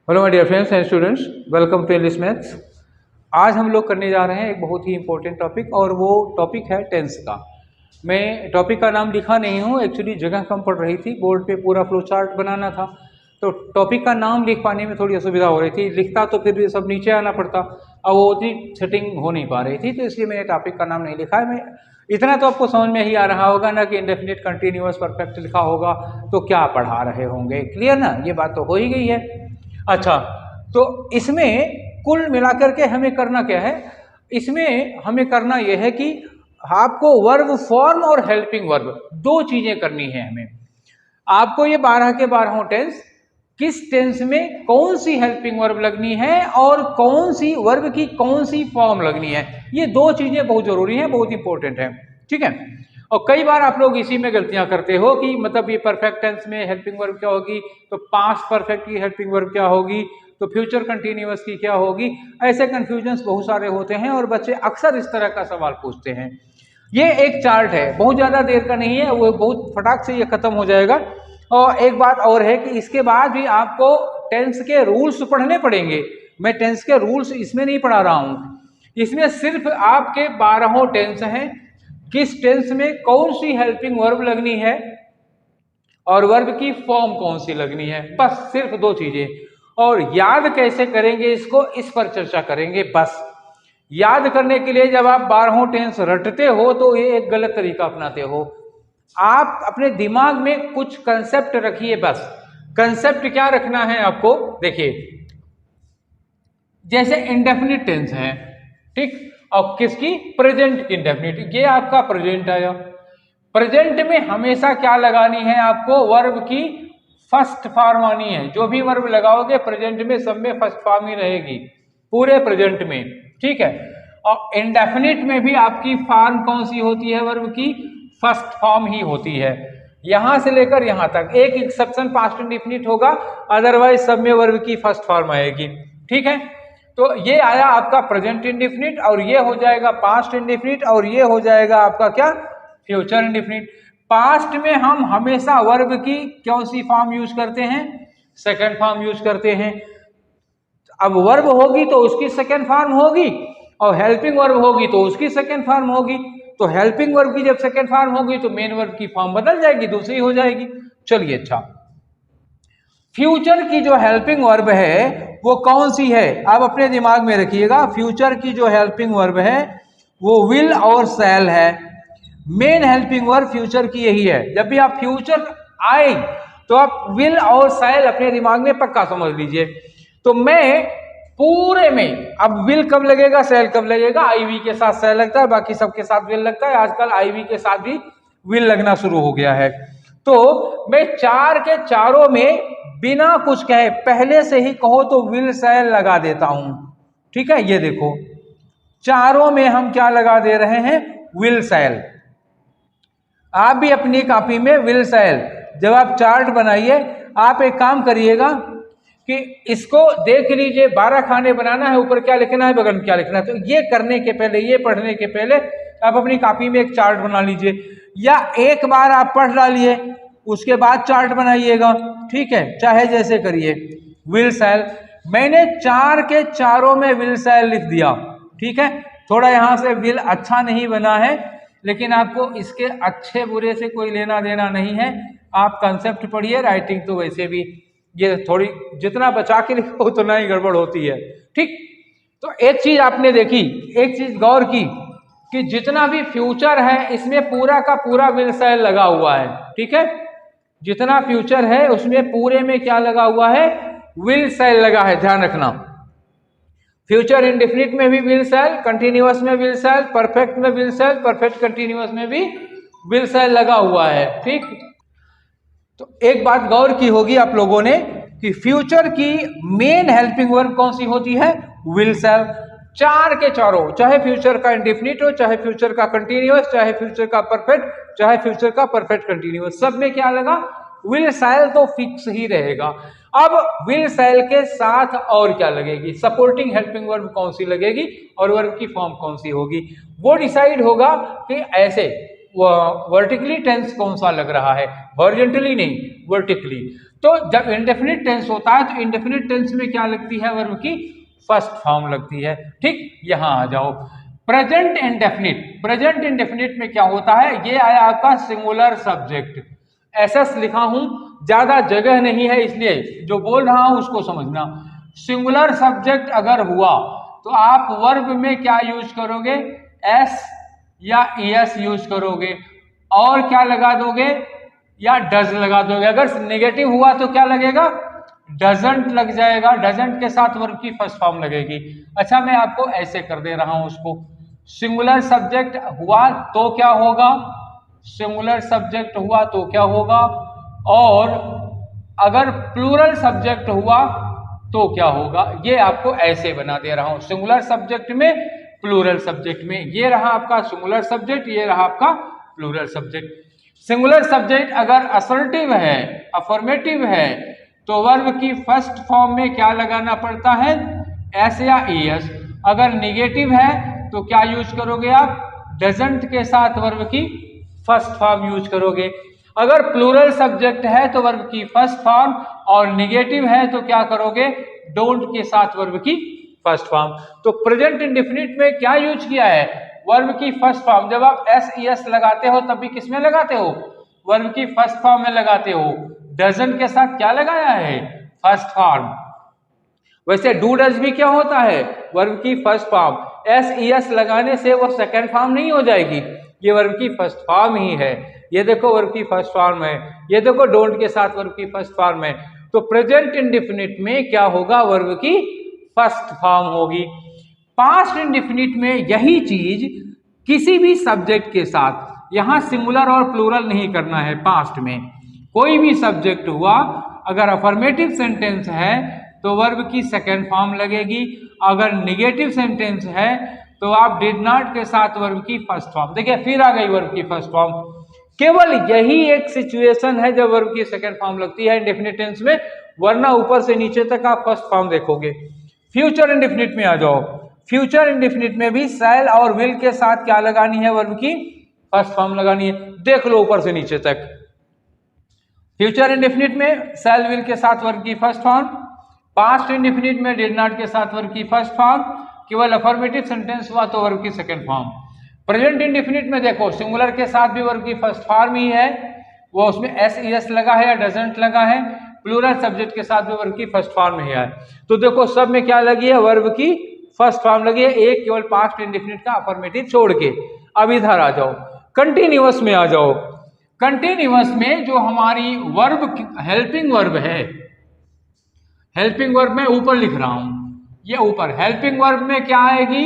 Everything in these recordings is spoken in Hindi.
Hello my dear friends and students, welcome to English maths. आज हम लोग करने जा रहे हैं एक बहुत ही इंपॉर्टेंट टॉपिक और वो टॉपिक है टेंस का। मैं टॉपिक का नाम लिखा नहीं हूँ, एक्चुअली जगह कम पड़ रही थी, बोर्ड पे पूरा फ्लो चार्ट बनाना था तो टॉपिक का नाम लिख पाने में थोड़ी असुविधा हो रही थी। लिखता तो फिर भी सब नीचे आना पड़ता, अब वो उतनी सेटिंग हो नहीं पा रही थी, तो इसलिए मैंने टॉपिक का नाम नहीं लिखा है। मैं इतना तो आपको समझ में ही आ रहा होगा ना कि इंडेफिनिट कंटिन्यूअस परफेक्ट लिखा होगा तो क्या पढ़ा रहे होंगे, क्लियर ना, ये बात तो हो ही गई है। अच्छा, तो इसमें कुल मिलाकर के हमें करना क्या है, इसमें हमें करना यह है कि आपको वर्ब फॉर्म और हेल्पिंग वर्ब दो चीजें करनी है हमें। आपको ये 12 के 12 टेंस, किस टेंस में कौन सी हेल्पिंग वर्ब लगनी है और कौन सी वर्ब की कौन सी फॉर्म लगनी है, ये दो चीजें बहुत जरूरी हैं, बहुत इंपॉर्टेंट है, ठीक है। और कई बार आप लोग इसी में गलतियां करते हो कि मतलब ये परफेक्ट टेंस में हेल्पिंग वर्ब क्या होगी, तो पास्ट परफेक्ट की हेल्पिंग वर्ब क्या होगी, तो फ्यूचर कंटिन्यूअस की क्या होगी। ऐसे कंफ्यूजन्स बहुत सारे होते हैं और बच्चे अक्सर इस तरह का सवाल पूछते हैं। ये एक चार्ट है, बहुत ज्यादा देर का नहीं है, वो बहुत फटाक से ये खत्म हो जाएगा। और एक बात और है कि इसके बाद भी आपको टेंस के रूल्स पढ़ने पड़ेंगे। मैं टेंस के रूल्स इसमें नहीं पढ़ा रहा हूं, इसमें सिर्फ आपके 12 टेंस हैं, किस टेंस में कौन सी हेल्पिंग वर्ब लगनी है और वर्ब की फॉर्म कौन सी लगनी है, बस सिर्फ दो चीजें। और याद कैसे करेंगे इसको, इस पर चर्चा करेंगे। बस याद करने के लिए जब आप 12 टेंस रटते हो तो ये एक गलत तरीका अपनाते हो। आप अपने दिमाग में कुछ कंसेप्ट रखिए, बस कंसेप्ट क्या रखना है आपको, देखिए जैसे इंडेफिनिट टेंस है, ठीक, और किसकी, प्रेजेंट इंडेफिनिट, ये आपका प्रेजेंट आया। प्रेजेंट में हमेशा क्या लगानी है आपको, वर्ब की फर्स्ट फॉर्म आनी है। जो भी वर्ब लगाओगे प्रेजेंट में सब में फर्स्ट फॉर्म ही रहेगी, पूरे प्रेजेंट में, ठीक है। और इंडेफिनिट में भी आपकी फॉर्म कौन सी होती है, वर्ब की फर्स्ट फॉर्म ही होती है। यहां से लेकर यहां तक एक एक्सेप्शन पास्ट इंडेफिनिट होगा, अदरवाइज सब में वर्ब की फर्स्ट फॉर्म आएगी, ठीक है। तो ये आया आपका प्रेजेंट इंडेफिनिट, और ये हो जाएगा पास्ट इंडेफिनिट, और ये हो जाएगा आपका क्या, फ्यूचर इंडेफिनिट। पास्ट में हम हमेशा वर्ब की कौन सी फॉर्म यूज करते हैं, सेकंड फॉर्म यूज करते हैं। अब वर्ब होगी तो उसकी सेकंड फॉर्म होगी, और हेल्पिंग वर्ब होगी तो उसकी सेकंड फॉर्म होगी। तो हेल्पिंग वर्ब की जब सेकंड फॉर्म होगी तो मेन वर्ब की फॉर्म बदल जाएगी, दूसरी हो जाएगी। चलिए, अच्छा, फ्यूचर की जो हेल्पिंग वर्ब है वो कौन सी है, आप अपने दिमाग में रखिएगा। फ्यूचर की जो हेल्पिंग वर्ब है वो विल और शैल है। मेन हेल्पिंग वर्ब फ्यूचर की यही है। जब भी आप फ्यूचर आए तो आप विल और शैल अपने दिमाग में पक्का समझ लीजिए। तो मैं पूरे में, अब विल कब लगेगा, शैल कब लगेगा, आईवी के साथ शैल लगता है, बाकी सबके साथ विल लगता है, आजकल आईवी के साथ भी विल लगना शुरू हो गया है। तो मैं चार के चारों में बिना कुछ कहे पहले से ही कहो तो विल शैल लगा देता हूं, ठीक है। ये देखो, चारों में हम क्या लगा दे रहे हैं, विल शैल। आप भी अपनी कॉपी में विल शैल, जब आप चार्ट बनाइए, आप एक काम करिएगा कि इसको देख लीजिए, 12 खाने बनाना है, ऊपर क्या लिखना है, बगल में क्या लिखना है। तो ये करने के पहले, ये पढ़ने के पहले आप अपनी कॉपी में एक चार्ट बना लीजिए, या एक बार आप पढ़ डालिए उसके बाद चार्ट बनाइएगा, ठीक है, चाहे जैसे करिए। विल शैल, मैंने 4 के चारों में विल शैल लिख दिया, ठीक है। थोड़ा यहां से विल अच्छा नहीं बना है, लेकिन आपको इसके अच्छे बुरे से कोई लेना देना नहीं है। आप कंसेप्ट पढ़िए, राइटिंग तो वैसे भी ये थोड़ी जितना बचा के लिखो उतना ही गड़बड़ होती है, ठीक। तो एक चीज आपने देखी, एक चीज गौर की कि जितना भी फ्यूचर है इसमें पूरा का पूरा विल शैल लगा हुआ है, ठीक है। जितना फ्यूचर है उसमें पूरे में क्या लगा हुआ है, विल शैल लगा है, ध्यान रखना। फ्यूचर इंडेफिनिट में भी विल शैल, कंटिन्यूअस में विल शैल, परफेक्ट में विल शैल, परफेक्ट कंटिन्यूअस में भी विल शैल लगा हुआ है, ठीक। तो एक बात गौर की होगी आप लोगों ने कि फ्यूचर की मेन हेल्पिंग वर्ब कौन सी होती है, विल शैल। 4 के चारों, चाहे फ्यूचर का इंडेफिनिट हो, चाहे फ्यूचर का कंटिन्यूअस, चाहे फ्यूचर का परफेक्ट, चाहे फ्यूचर का परफेक्ट कंटिन्यूअस, सब में क्या लगा, विल शैल तो फिक्स ही रहेगा। अब विल शैल के साथ और क्या लगेगी, सपोर्टिंग हेल्पिंग वर्ब कौन सी लगेगी और वर्ब की फॉर्म कौन सी होगी, वो डिसाइड होगा कि ऐसे वर्टिकली टेंस कौन सा लग रहा है, हॉरिजॉन्टली नहीं, वर्टिकली। तो जब इंडेफिनिट टेंस होता है तो इंडेफिनिट टेंस में क्या लगती है, वर्ब की फर्स्ट फॉर्म लगती है। ठीक, यहां आ जाओ। प्रेजेंट इंडेफिनिट, प्रेजेंट इंडेफिनिट में क्या होता है, ये आया आपका सिंगुलर सब्जेक्ट। एसएस लिखा हूं, ज्यादा जगह नहीं है इसलिए जो बोल रहा हूं उसको समझना। सिंगुलर सब्जेक्ट अगर हुआ तो आप वर्ब में क्या यूज करोगे, एस या ईएस यूज करोगे, और क्या लगा दोगे, या डज लगा दोगे। अगर नेगेटिव हुआ तो क्या लगेगा, डजंट लग जाएगा, डजंट के साथ वर्ब की फर्स्ट फॉर्म लगेगी। अच्छा, मैं आपको ऐसे कर दे रहा हूं उसको। सिंगुलर सब्जेक्ट हुआ तो क्या होगा, सिंगुलर सब्जेक्ट हुआ तो क्या होगा, और अगर प्लूरल सब्जेक्ट हुआ तो क्या होगा, ये आपको ऐसे बना दे रहा हूं। सिंगुलर सब्जेक्ट में, प्लूरल सब्जेक्ट में, ये रहा आपका सिंगुलर सब्जेक्ट, ये रहा आपका प्लूरल सब्जेक्ट। सिंगुलर सब्जेक्ट अगर असर्टिव है, अफर्मेटिव है, तो वर्ब की फर्स्ट फॉर्म में क्या लगाना पड़ता है, एस या ईएस। अगर निगेटिव है तो क्या यूज करोगे आप, डजंट के साथ वर्ब की फर्स्ट फॉर्म यूज करोगे। अगर प्लूरल सब्जेक्ट है तो वर्ब की फर्स्ट फॉर्म, और निगेटिव है तो क्या करोगे, डोंट के साथ वर्ब की फर्स्ट फॉर्म। तो प्रेजेंट इंडेफिनिट में क्या यूज किया है, वर्ब की फर्स्ट फॉर्म। जब आप एस ईएस लगाते हो तब भी किस में लगाते हो, वर्ब की फर्स्ट फॉर्म में लगाते हो। डजंट के साथ क्या लगाया है, फर्स्ट फॉर्म। वैसे डू डज भी क्या होता है, वर्ब की फर्स्ट फॉर्म। एस ईएस लगाने से वो सेकंड फॉर्म नहीं हो जाएगी, ये वर्ब की फर्स्ट फॉर्म ही है। ये देखो वर्ब की फर्स्ट फॉर्म है, ये देखो डोंट के साथ वर्ब की फर्स्ट फॉर्म है। तो प्रेजेंट इंडेफिनिट में क्या होगा, वर्ब की फर्स्ट फॉर्म होगी। पास्ट इंडेफिनिट में यही चीज किसी भी सब्जेक्ट के साथ, यहां सिंगुलर और प्लूरल नहीं करना है। पास्ट में कोई भी सब्जेक्ट हुआ, अगर अफर्मेटिव सेंटेंस है तो वर्ब की सेकेंड फॉर्म लगेगी, अगर निगेटिव सेंटेंस है तो आप डिड नॉट के साथ वर्ब की फर्स्ट फॉर्म। देखिए फिर आ गई वर्ब की फर्स्ट फॉर्म। केवल यही एक सिचुएशन है जब वर्ब की सेकेंड फॉर्म लगती है इंडेफिनिट टेंस में, वरना ऊपर से नीचे तक आप फर्स्ट फॉर्म देखोगे। फ्यूचर इंडेफिनिट में आ जाओ। फ्यूचर इंडेफिनिट में भी शैल और विल के साथ क्या लगानी है, वर्ब की फर्स्ट फॉर्म लगानी है। देख लो ऊपर से नीचे तक। फ्यूचर इंडेफिनिट में शैल विल के साथ वर्ब की फर्स्ट फॉर्म, पास्ट इंडेफिनिट में डिड नॉट के साथ वर्ब की फर्स्ट फॉर्म, केवल अफर्मेटिव सेंटेंस हुआ तो वर्ब की सेकंड फॉर्म। प्रेजेंट इंडेफिनिट में देखो सिंगुलर के साथ भी वर्ब की फर्स्ट फॉर्म ही है, वो उसमें एस ईएस लगा है या डजंट लगा है। प्लूरल सब्जेक्ट के साथ भी वर्ब की फर्स्ट फॉर्म ही है। तो देखो सब में क्या लगी है, वर्ब की फर्स्ट फॉर्म लगी है, एक केवल पास्ट इंडेफिनिट का अफर्मेटिव छोड़ के। अब इधर आ जाओ, कंटिन्यूअस में आ जाओ। कंटिन्यूअस में जो हमारी वर्ब हेल्पिंग वर्ब है, हेल्पिंग वर्ब में ऊपर लिख रहा हूं, ये ऊपर हेल्पिंग वर्ब में क्या आएगी,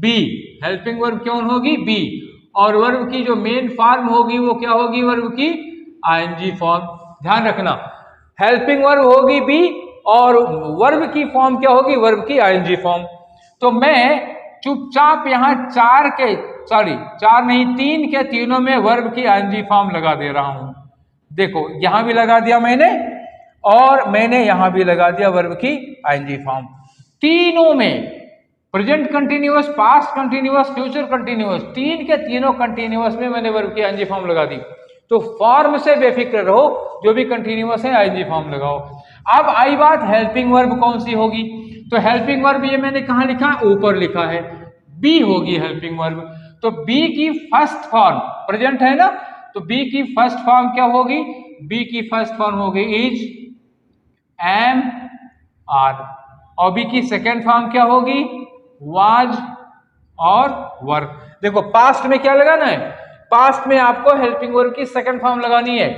बी। हेल्पिंग वर्ब कौन होगी, बी। और वर्ब की जो मेन फॉर्म होगी वो क्या होगी, वर्ब की आईएनजी फॉर्म। ध्यान रखना, हेल्पिंग वर्ब होगी बी और वर्ब की फॉर्म क्या होगी, वर्ब की आईएनजी फॉर्म। तो मैं चुपचाप यहां चार नहीं तीन के तीनों में वर्ब की आईएनजी फॉर्म लगा दे रहा हूं। देखो यहां भी लगा दिया मैंने, और मैंने यहां भी लगा दिया वर्ब की आईएनजी फॉर्म। तीनों में present continuous, past continuous, future continuous, तीन के तीनों कंटिन्यूअस में मैंने वर्ब की आईएनजी फॉर्म लगा दी। तो फॉर्म से बेफिक्र रहो, जो भी कंटिन्यूअस है आईएनजी फॉर्म लगाओ। अब आई बात हेल्पिंग वर्ब कौन सी होगी, तो हेल्पिंग वर्ब ये मैंने कहां लिखा, ऊपर लिखा है, बी होगी हेल्पिंग वर्ब। तो बी की फर्स्ट फॉर्म, प्रेजेंट है ना, तो बी की फर्स्ट फॉर्म क्या होगी, बी की फर्स्ट फॉर्म होगी इज, एम, आर। और बी की सेकेंड फॉर्म क्या होगी, वाज और वर। देखो पास्ट में क्या लगाना है, पास्ट में आपको हेल्पिंग वर्ब की सेकंड फॉर्म लगानी है।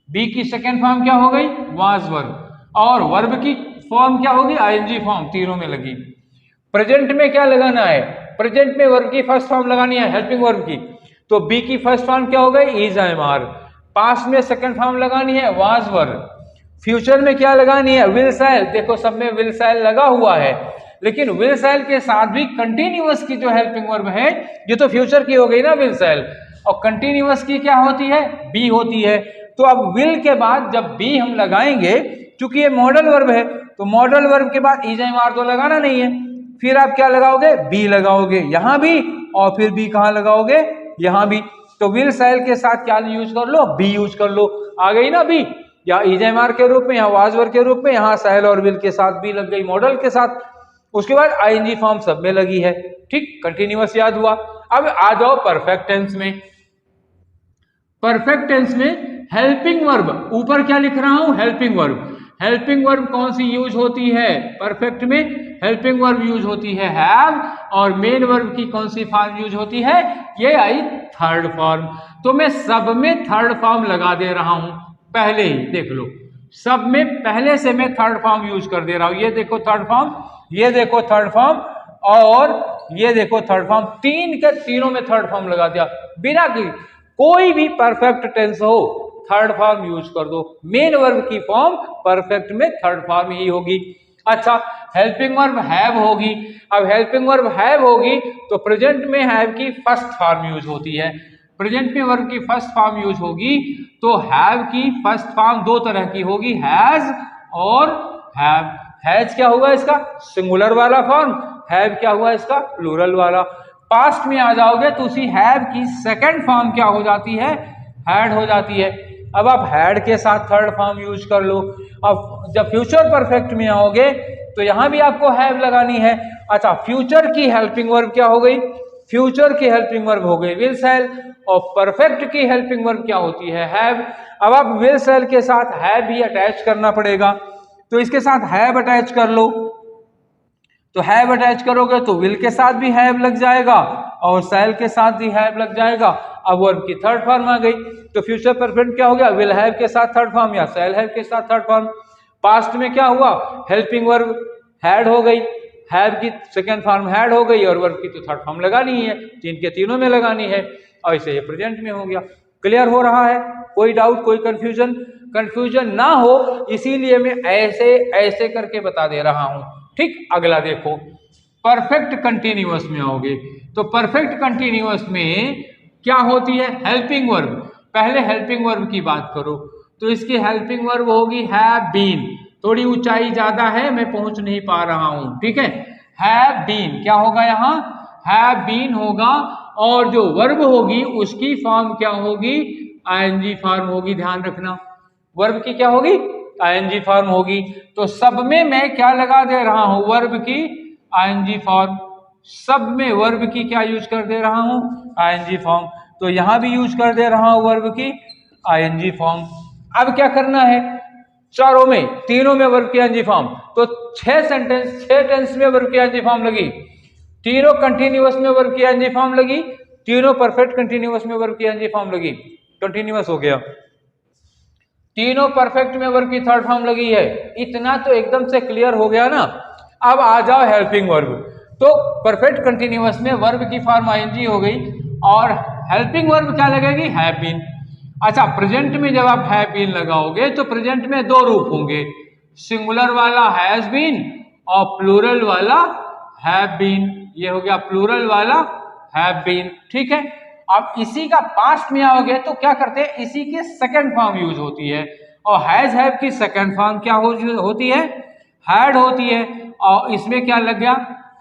बी की सेकंड फॉर्म क्या हो गई, वाज वर्ब, और वर्ब की फॉर्म क्या होगी, आईएनजी फॉर्म, तीनों में लगी। प्रेजेंट में क्या लगाना है, प्रेजेंट में वर्ब की फर्स्ट फॉर्म लगानी है हेल्पिंग वर्ब की, तो बी की फर्स्ट फॉर्म क्या हो गई, इज, एम, आर। पास्ट में सेकंड फॉर्म लगानी है वाज वर्ब। फ्यूचर में क्या लगानी है, विल शैल। देखो सब में विल शैल लगा हुआ है, लेकिन विल शैल के साथ भी कंटिन्यूअस की जो हेल्पिंग वर्ब है, ये तो फ्यूचर की हो गई ना विल शैल, और कंटिन्यूअस की क्या होती है, बी होती है। तो अब विल के बाद जब बी हम लगाएंगे, क्योंकि ये मॉडल वर्ब है, तो मॉडल वर्ब के बाद इज, एम, आर तो लगाना नहीं है, फिर आप क्या लगाओगे, बी लगाओगे यहां भी, और फिर बी कहां लगाओगे, यहाँ भी। तो विल सेल के साथ क्या यूज कर लो, बी यूज कर लो। आ गई ना बी, या इजेमार के रूप में, या वाजवर के रूप में, यहाँ सेल और विल के साथ बी लग गई मॉडल के साथ। उसके बाद आईएनजी फॉर्म सब में लगी है। ठीक, कंटिन्यूअस याद हुआ। अब आ जाओ परफेक्ट टेंस में। परफेक्ट टेंस में हेल्पिंग वर्ब, ऊपर क्या लिख रहा हूं, हेल्पिंग वर्ब। हेल्पिंग वर्ब कौन सी यूज होती है परफेक्ट में, हेल्पिंग वर्ब यूज होती है हैव, और मेन वर्ब की कौन सी फॉर्म यूज होती है, ये आई थर्ड फॉर्म। तो मैं सब में थर्ड फॉर्म लगा दे रहा हूं पहले ही, देख लो सब में पहले से मैं थर्ड फॉर्म यूज कर दे रहा हूं। ये देखो थर्ड फॉर्म, ये देखो थर्ड फॉर्म, और ये देखो थर्ड फॉर्म, तीन के तीनों में थर्ड फॉर्म लगा दिया बिना की। कोई भी परफेक्ट टेंस हो थर्ड फॉर्म यूज कर दो, मेन वर्ब की फॉर्म परफेक्ट में थर्ड फॉर्म ही होगी। अच्छा, हेल्पिंग वर्ब हैव होगी। अब हेल्पिंग वर्ब हैव होगी तो प्रेजेंट में हैव की फर्स्ट फॉर्म यूज होती है। प्रेजेंट में वर्ब की फर्स्ट फॉर्म यूज होगी तो हैव की फर्स्ट फॉर्म दो तरह की होगी, हैज और हैव। हैज क्या होगा इसका सिंगुलर वाला फॉर्म, हैव क्या हुआ इसका प्लूरल वाला। पास्ट में आ जाओगे तो उसी हैव की सेकंड फॉर्म क्या हो जाती है, हैड हो जाती है। अब आप हैड के साथ थर्ड फॉर्म यूज कर लो। अब जब फ्यूचर परफेक्ट में आओगे तो यहां भी आपको हैव लगानी है। अच्छा, फ्यूचर की हेल्पिंग वर्ब क्या हो गई, फ्यूचर की हेल्पिंग वर्ब हो गई विल सेल, और परफेक्ट की हेल्पिंग वर्ब क्या होती है हैव। अब आप विल सेल के साथ हैव भी अटैच करना पड़ेगा, तो इसके साथ हैव अटैच कर लो। तो हैव अटैच करोगे तो विल के साथ भी हैव लग जाएगा और सेल के साथ भी हैव लग जाएगा। अब वर्ब की थर्ड फॉर्म आ गई, तो फ्यूचर परफेक्ट क्या हो गया, विल हैव के साथ थर्ड फॉर्म या सेल हैव के साथ थर्ड फॉर्म। पास्ट में क्या हुआ, हेल्पिंग वर्ब हैड हो गई, हैव की सेकेंड फॉर्म हैड हो गई, और वर्ब की तो थर्ड फॉर्म लगानी है, तीन के तीनों में लगानी है। और इसे ये प्रेजेंट में हो गया। क्लियर हो रहा है, कोई डाउट, कोई कंफ्यूजन? कंफ्यूजन ना हो इसीलिए मैं ऐसे ऐसे करके बता दे रहा हूं। ठीक, अगला देखो, परफेक्ट कंटिन्यूअस में आओगे तो परफेक्ट कंटिन्यूअस में क्या होती है, हेल्पिंग वर्ब। पहले हेल्पिंग वर्ब की बात करो तो इसकी हेल्पिंग वर्ब होगी हैव बीन। थोड़ी ऊंचाई ज्यादा है, मैं पहुंच नहीं पा रहा हूं, ठीक है। हैव बीन क्या होगा यहाँ, हैव बीन होगा, और जो वर्ब होगी उसकी फॉर्म क्या होगी, आईएनजी फॉर्म होगी। ध्यान रखना, वर्ब की क्या होगी, आईएनजी फॉर्म होगी। तो सब में मैं क्या लगा दे रहा हूं, वर्ब की आईएनजी फॉर्म। सब में वर्ब की क्या यूज कर दे रहा हूं, आईएनजी फॉर्म। तो यहां भी यूज कर दे रहा हूं वर्ब की आईएनजी फॉर्म। अब क्या करना है, चारों में, तीनों में वर्ब की आईएनजी फॉर्म। तो 6 टेंस में वर्ब की आईएनजी फॉर्म लगी, तीनों कंटिन्यूअस में वर्ब की आईएनजी फॉर्म लगी, तीनों परफेक्ट कंटिन्यूअस में वर्ब की आईएनजी फॉर्म लगी। कंटिन्यूअस हो गया, तीनों परफेक्ट में वर्ब की थर्ड फॉर्म लगी है। इतना तो एकदम से क्लियर हो गया ना। अब आ जाओ हेल्पिंग वर्ब। तो परफेक्ट कंटिन्यूअस में वर्ब की फॉर्म आईएनजी हो गई और हेल्पिंग वर्ब क्या लगेगी, हैव बीन। अच्छा, प्रेजेंट में जब आप हैव बीन लगाओगे तो प्रेजेंट में दो रूप होंगे, सिंगुलर वाला हैज बीन और प्लूरल वाला हैव बीन। ये हो गया प्लूरल वाला हैव बीन, ठीक है। अब इसी का पास्ट में आओगे तो क्या करते हैं, इसी के सेकंड फॉर्म यूज होती है, और हैज हैव की सेकंड फॉर्म क्या होती है, हैड होती है, और इसमें क्या लग गया,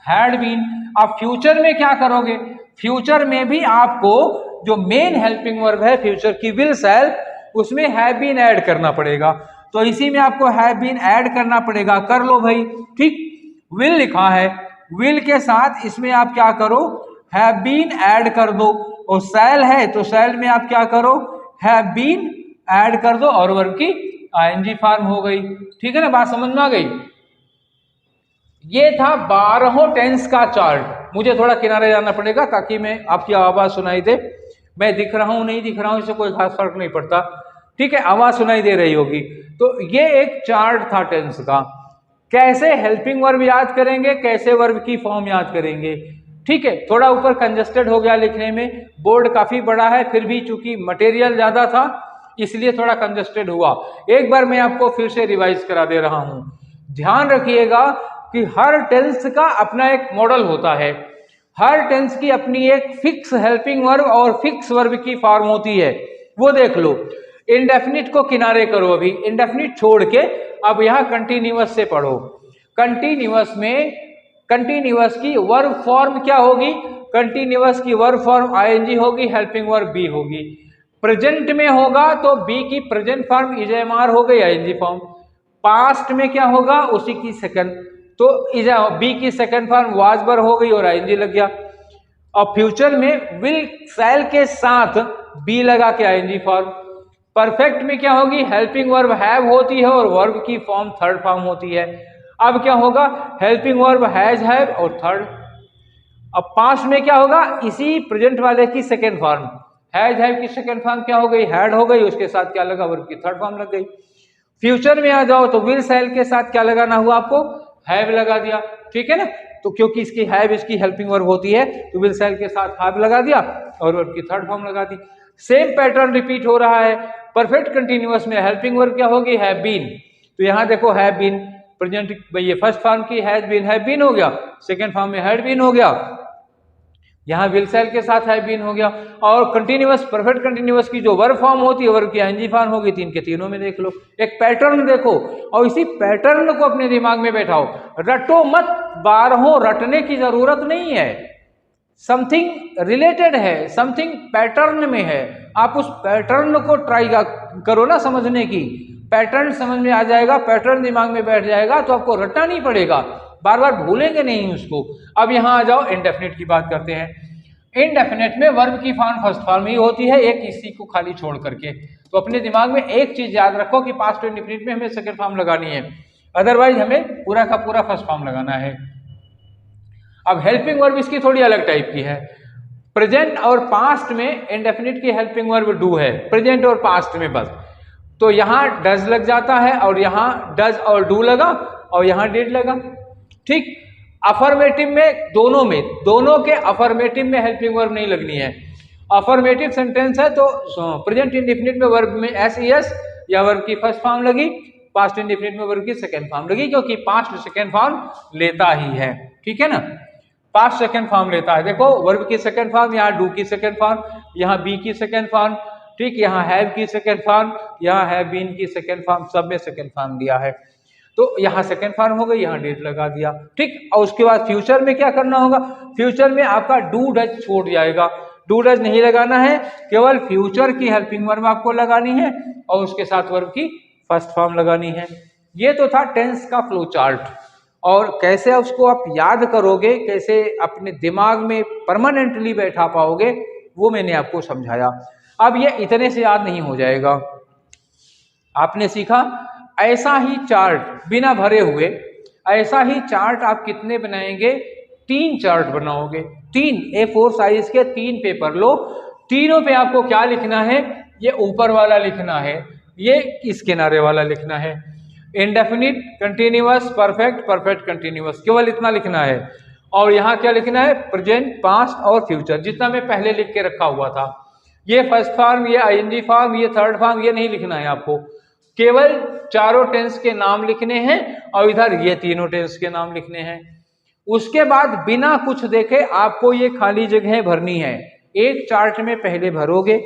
हैड बीन। अब फ्यूचर में क्या करोगे, फ्यूचर में भी आपको जो मेन हेल्पिंग वर्ब है फ्यूचर की विल सेल, उसमें हैव बीन ऐड करना पड़ेगा। तो इसी में आपको हैव बीन ऐड करना पड़ेगा, कर लो भाई, ठीक। विल लिखा है, विल के साथ इसमें आप क्या करो, हैव बीन ऐड कर दो, और सेल है तो सेल में आप क्या करो, हैव बीन ऐड कर दो, और वर्ब की आईएनजी फॉर्म हो गई। ठीक है ना, बात समझ में आ गई। ये था 12 टेंस का चार्ट। मुझे थोड़ा किनारे जाना पड़ेगा ताकि मैं आपकी आवाज सुनाई दे। मैं दिख रहा हूं नहीं दिख रहा हूं इससे कोई खास फर्क नहीं पड़ता, ठीक है, आवाज सुनाई दे रही होगी। तो ये एक चार्ट था टेंस का, कैसे हेल्पिंग वर्ब याद करेंगे, कैसे वर्ब की फॉर्म याद करेंगे, ठीक है। थोड़ा ऊपर कंजस्टेड हो गया लिखने में, बोर्ड काफी बड़ा है, फिर भी चूंकि मटेरियल ज्यादा था इसलिए थोड़ा कंजस्टेड हुआ। एक बार मैं आपको फिर से रिवाइज करा दे रहा हूं। ध्यान रखिएगा कि हर टेंस का अपना एक मॉडल होता है, हर टेंस की अपनी एक फिक्स हेल्पिंग वर्ब और फिक्स वर्ब की फॉर्म होती है, वो देख लो। इंडेफिनिट को किनारे करो, अभी इंडेफिनिट छोड़ के अब यहां कंटिन्यूअस से पढ़ो। कंटिन्यूअस में कंटिन्यूअस की वर्ब फॉर्म क्या होगी, कंटिन्यूअस की वर्ब फॉर्म आईएनजी होगी, हेल्पिंग वर्ब बी होगी। प्रेजेंट में होगा तो बी की प्रेजेंट फॉर्म इजएमआर हो गई, आईएनजी फॉर्म। पास्ट में क्या होगा, उसी की सेकंड, तो बी की सेकंड फॉर्म वाज वर हो गई और आईएनजी लग गया। और फ्यूचर में विल शैल के साथ बी लगा के आईएनजी फॉर्म। परफेक्ट में क्या होगी, हेल्पिंग वर्ब हैव होती है और वर्ब की फॉर्म थर्ड फॉर्म होती है। अब क्या होगा, हेल्पिंग वर्ब हैज हैव और थर्ड। अब पास्ट में क्या होगा, इसी प्रेजेंट वाले की सेकेंड फॉर्म, हैज हैव की सेकेंड फॉर्म क्या हो गई, हैड हो गई, उसके साथ क्या लगा, वर्ब की थर्ड फॉर्म लग गई। फ्यूचर में आ जाओ तो विल शैल के साथ क्या लगाना हुआ आपको, हैव लगा दिया, ठीक है ना। तो क्योंकि इसकी हैव इसकी हेल्पिंग वर्ब होती है तो विल शैल के साथ हैव लगा दिया और वर्ब की थर्ड फॉर्म लगा दी। सेम पैटर्न रिपीट हो रहा है। परफेक्ट कंटिन्यूअस में हेल्पिंग वर्ब क्या होगी, हैव बीन, तो यहां देखो हैव बीन, प्रेजेंट ये फर्स्ट फॉर्म की हैज बीन हो गया, सेकंड फॉर्म में हैड बीन हो गया, यहां विल शैल के साथ हैव बीन हो गया। और कंटिन्यूअस परफेक्ट कंटिन्यूअस की जो वर्ब फॉर्म होती है वर्ब की आईएनजी फॉर्म होगी, तीन के तीनों में देख लो, एक पैटर्न देखो और इसी पैटर्न को अपने दिमाग में बैठाओ, रटो मत, बारहों रटने की जरूरत नहीं है, समथिंग रिलेटेड है, समथिंग पैटर्न में है, आप उस पैटर्न को ट्राई करो ना समझने की, पैटर्न समझ में आ जाएगा, पैटर्न दिमाग में बैठ जाएगा तो आपको रटना नहीं पड़ेगा, बार बार भूलेंगे नहीं उसको। अब यहां आ जाओ, इंडेफिनिट की बात करते हैं। इंडेफिनिट में वर्ब की फॉर्म फर्स्ट फॉर्म ही होती है, एक इसी को खाली छोड़ करके। तो अपने दिमाग में एक चीज याद रखो कि पास्ट इंडेफिनिट में हमें सेकंड फॉर्म लगानी है, अदरवाइज हमें पूरा का पूरा फर्स्ट फॉर्म लगाना है। अब हेल्पिंग वर्ब इसकी थोड़ी अलग टाइप की है। प्रेजेंट और पास्ट में इंडेफिनिट की हेल्पिंग वर्ब डू है, प्रेजेंट और पास्ट में बस, तो यहां डज लग जाता है और यहां डज और डू लगा और यहां डिड लगा, ठीक। अफर्मेटिव में दोनों के अफर्मेटिव में हेल्पिंग वर्ब नहीं लगनी है। अफर्मेटिव सेंटेंस है तो प्रेजेंट इंडेफिनिट में वर्ब में एस एस या वर्ब की फर्स्ट फॉर्म लगी, पास्ट इंडेफिनिट में वर्ब की सेकंड फॉर्म लगी, क्योंकि पास्ट सेकंड फॉर्म लेता ही है, ठीक है ना, पास्ट सेकंड फॉर्म लेता है। देखो वर्ब की सेकंड फॉर्म, यहाँ डू की सेकंड फॉर्म, यहाँ बी की सेकंड फॉर्म, ठीक, यहाँ हैव की सेकंड फॉर्म, यहाँ हैव बीन की सेकंड फॉर्म, सब में सेकंड फॉर्म दिया है, तो यहाँ सेकंड फॉर्म हो गई, यहाँ डेट लगा दिया, ठीक। और उसके बाद फ्यूचर में क्या करना होगा, फ्यूचर में आपका डू डज छोड़ जाएगा, डू डज नहीं लगाना है, केवल फ्यूचर की हेल्पिंग वर्ब आपको लगानी है और उसके साथ वर्ब की फर्स्ट फॉर्म लगानी है। ये तो था टेंस का फ्लो चार्ट, और कैसे उसको आप याद करोगे, कैसे अपने दिमाग में परमानेंटली बैठा पाओगे, वो मैंने आपको समझाया। अब ये इतने से याद नहीं हो जाएगा, आपने सीखा ऐसा ही चार्ट बिना भरे हुए, ऐसा ही चार्ट आप कितने बनाएंगे, 3 चार्ट बनाओगे, 3 A4 साइज के 3 पेपर लो, तीनों पे आपको क्या लिखना है, ये ऊपर वाला लिखना है, ये इस किनारे वाला लिखना है, indefinite, continuous, perfect, perfect continuous, केवल इतना लिखना है। और यहाँ क्या लिखना है, प्रेजेंट, पास्ट और फ्यूचर, जितना मैं पहले लिख के रखा हुआ था। ये फर्स्ट फॉर्म, ये आईएनजी फॉर्म, ये थर्ड फॉर्म, ये नहीं लिखना है आपको, केवल चारों टेंस के नाम लिखने हैं और इधर ये तीनों टेंस के नाम लिखने हैं। उसके बाद बिना कुछ देखे आपको ये खाली जगह भरनी है, एक चार्ट में पहले भरोगे,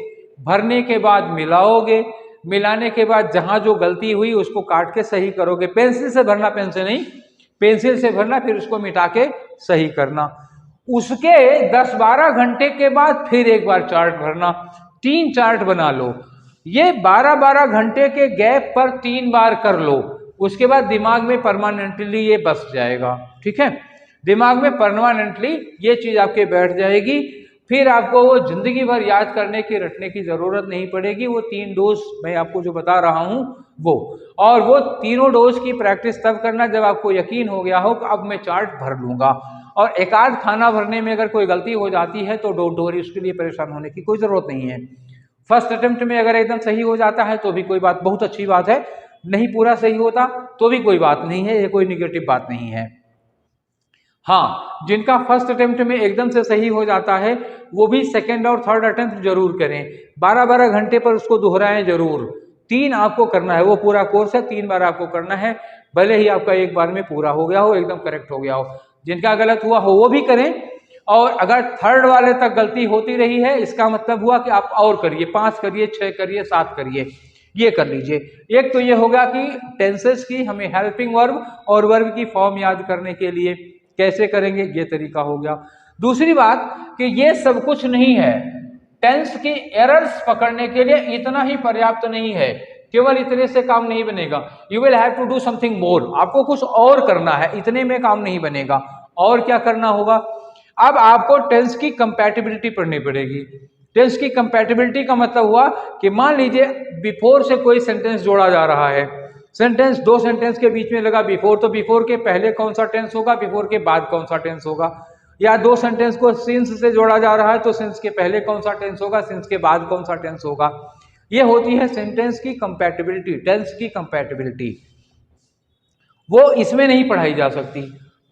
भरने के बाद मिलाओगे, मिलाने के बाद जहां जो गलती हुई उसको काट के सही करोगे, पेंसिल से भरना, पेन से नहीं, पेंसिल से भरना, फिर उसको मिटा के सही करना। उसके 10-12 घंटे के बाद फिर एक बार चार्ट भरना, 3 चार्ट बना लो, ये 12-12 घंटे के गैप पर 3 बार कर लो, उसके बाद दिमाग में परमानेंटली ये बस जाएगा, ठीक है, दिमाग में परमानेंटली ये चीज आपके बैठ जाएगी, फिर आपको वो जिंदगी भर याद करने की, रटने की जरूरत नहीं पड़ेगी। वो 3 डोज मैं आपको जो बता रहा हूं वो, और वो तीनों डोज की प्रैक्टिस तब करना जब आपको यकीन हो गया हो कि अब मैं चार्ट भर लूंगा। और एक आध खाना भरने में अगर कोई गलती हो जाती है तो डोंट वरी, उसके लिए परेशान होने की कोई जरूरत नहीं है। फर्स्ट अटेम्प्ट में अगर एकदम सही हो जाता है तो भी कोई बात, बहुत अच्छी बात है, नहीं पूरा सही होता तो भी कोई बात नहीं है, ये कोई निगेटिव बात नहीं है। हाँ, जिनका फर्स्ट अटेम्प्ट में एकदम से सही हो जाता है वो भी सेकंड और थर्ड अटेम्प्ट जरूर करें, 12-12 घंटे पर उसको दोहराएं जरूर। 3 आपको करना है, वो पूरा कोर्स है, 3 बार आपको करना है, भले ही आपका एक बार में पूरा हो गया हो, एकदम करेक्ट हो गया हो। जिनका गलत हुआ हो वो भी करें, और अगर थर्ड वाले तक गलती होती रही है इसका मतलब हुआ कि आप और करिए, 5 करिए, 6 करिए, 7 करिए, ये कर लीजिए। एक तो ये होगा कि टेंसेस की हमें हेल्पिंग वर्ब और वर्ब की फॉर्म याद करने के लिए कैसे करेंगे, ये तरीका हो गया। दूसरी बात कि ये सब कुछ नहीं है, टेंस की एरर्स पकड़ने के लिए इतना ही पर्याप्त नहीं है, केवल इतने से काम नहीं बनेगा। You will have to do something more, आपको कुछ और करना है, इतने में काम नहीं बनेगा। और क्या करना होगा, अब आपको टेंस की कंपैटिबिलिटी पढ़नी पड़ेगी। टेंस की कंपैटिबिलिटी का मतलब हुआ कि मान लीजिए बिफोर से कोई सेंटेंस जोड़ा जा रहा है, सेंटेंस दो सेंटेंस के बीच में लगा बिफोर, तो बिफोर के पहले कौन सा टेंस होगा, बिफोर के बाद कौन सा टेंस होगा। या दो सेंटेंस को सिंस से जोड़ा जा रहा है, तो सिंस के पहले कौन सा टेंस होगा, सिंस के बाद कौन सा टेंस होगा। ये होती है सेंटेंस की कंपैटिबिलिटी, टेंस की कंपैटिबिलिटी। वो इसमें नहीं पढ़ाई जा सकती।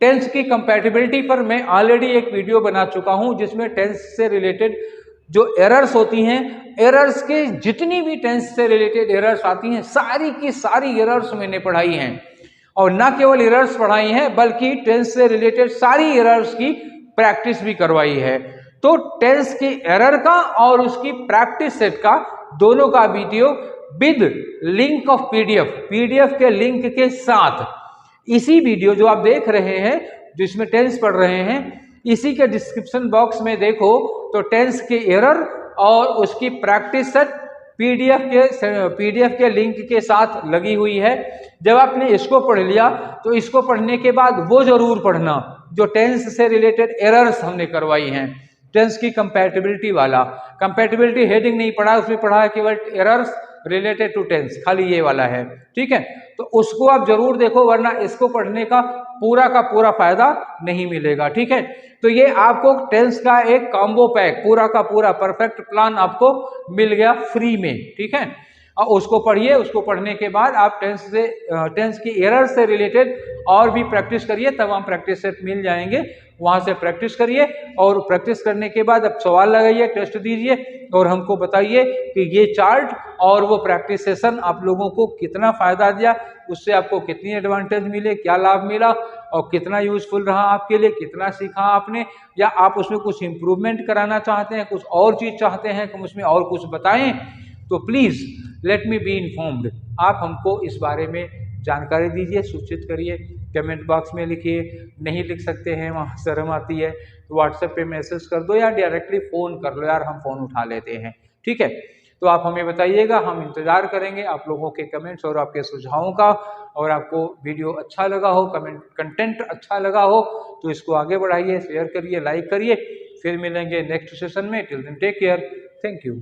टेंस की कंपैटिबिलिटी पर मैं ऑलरेडी एक वीडियो बना चुका हूं, जिसमें टेंस से रिलेटेड जो एरर्स होती हैं, एरर्स के जितनी भी टेंस से रिलेटेड एरर्स आती हैं, सारी की सारी एरर्स मैंने पढ़ाई हैं। और ना केवल एरर्स पढ़ाई हैं, बल्कि टेंस से रिलेटेड सारी एरर्स की प्रैक्टिस भी करवाई है। तो टेंस की एरर का और उसकी प्रैक्टिस सेट का दोनों का video with link of PDF के लिंक के साथ, इसी वीडियो जो आप देख रहे हैं जिसमें टेंस पढ़ रहे हैं, इसी के डिस्क्रिप्शन बॉक्स में देखो तो टेंस के एरर और उसकी प्रैक्टिस सेट पीडीएफ के लिंक के साथ लगी हुई है। जब आपने इसको पढ़ लिया तो इसको पढ़ने के बाद वो जरूर पढ़ना जो टेंस से रिलेटेड एरर्स हमने करवाई हैं। टेंस की कंपैटिबिलिटी वाला, कंपैटिबिलिटी हेडिंग नहीं पढ़ा, उसमें पढ़ा है केवल एरर्स रिलेटेड टू टेंस, खाली ये वाला है, ठीक है। तो उसको आप जरूर देखो, वरना इसको पढ़ने का पूरा फायदा नहीं मिलेगा, ठीक है। तो ये आपको टेंस का एक कॉम्बो पैक, पूरा का पूरा परफेक्ट प्लान आपको मिल गया फ्री में, ठीक है। और उसको पढ़िए, उसको पढ़ने के बाद आप टेंस की एरर से रिलेटेड और भी प्रैक्टिस करिए, तमाम प्रैक्टिस सेट मिल जाएंगे, वहां से प्रैक्टिस करिए। और प्रैक्टिस करने के बाद अब सवाल लगाइए, टेस्ट दीजिए और हमको बताइए कि ये चार्ट और वो प्रैक्टिस सेशन आप लोगों को कितना फायदा दिया, उससे आपको कितनी एडवांटेज मिले, क्या लाभ मिला और कितना यूजफुल रहा आपके लिए, कितना सीखा आपने, या आप उसमें कुछ इंप्रूवमेंट कराना चाहते हैं, कुछ और चीज चाहते हैं कि उसमें और कुछ बताएं, तो please let me be informed. आप हमको इस बारे में जानकारी दीजिए, सूचित करिए, कमेंट बॉक्स में लिखिए। नहीं लिख सकते हैं, वहाँ शर्म आती है, तो व्हाट्सएप पे मैसेज कर दो या डायरेक्टली फ़ोन कर लो, यार हम फ़ोन उठा लेते हैं, ठीक है। तो आप हमें बताइएगा, हम इंतज़ार करेंगे आप लोगों के कमेंट्स और आपके सुझावों का। और आपको वीडियो अच्छा लगा हो, कंटेंट अच्छा लगा हो, तो इसको आगे बढ़ाइए, शेयर करिए, लाइक करिए। फिर मिलेंगे नेक्स्ट सेशन में। Till then take care, thank you.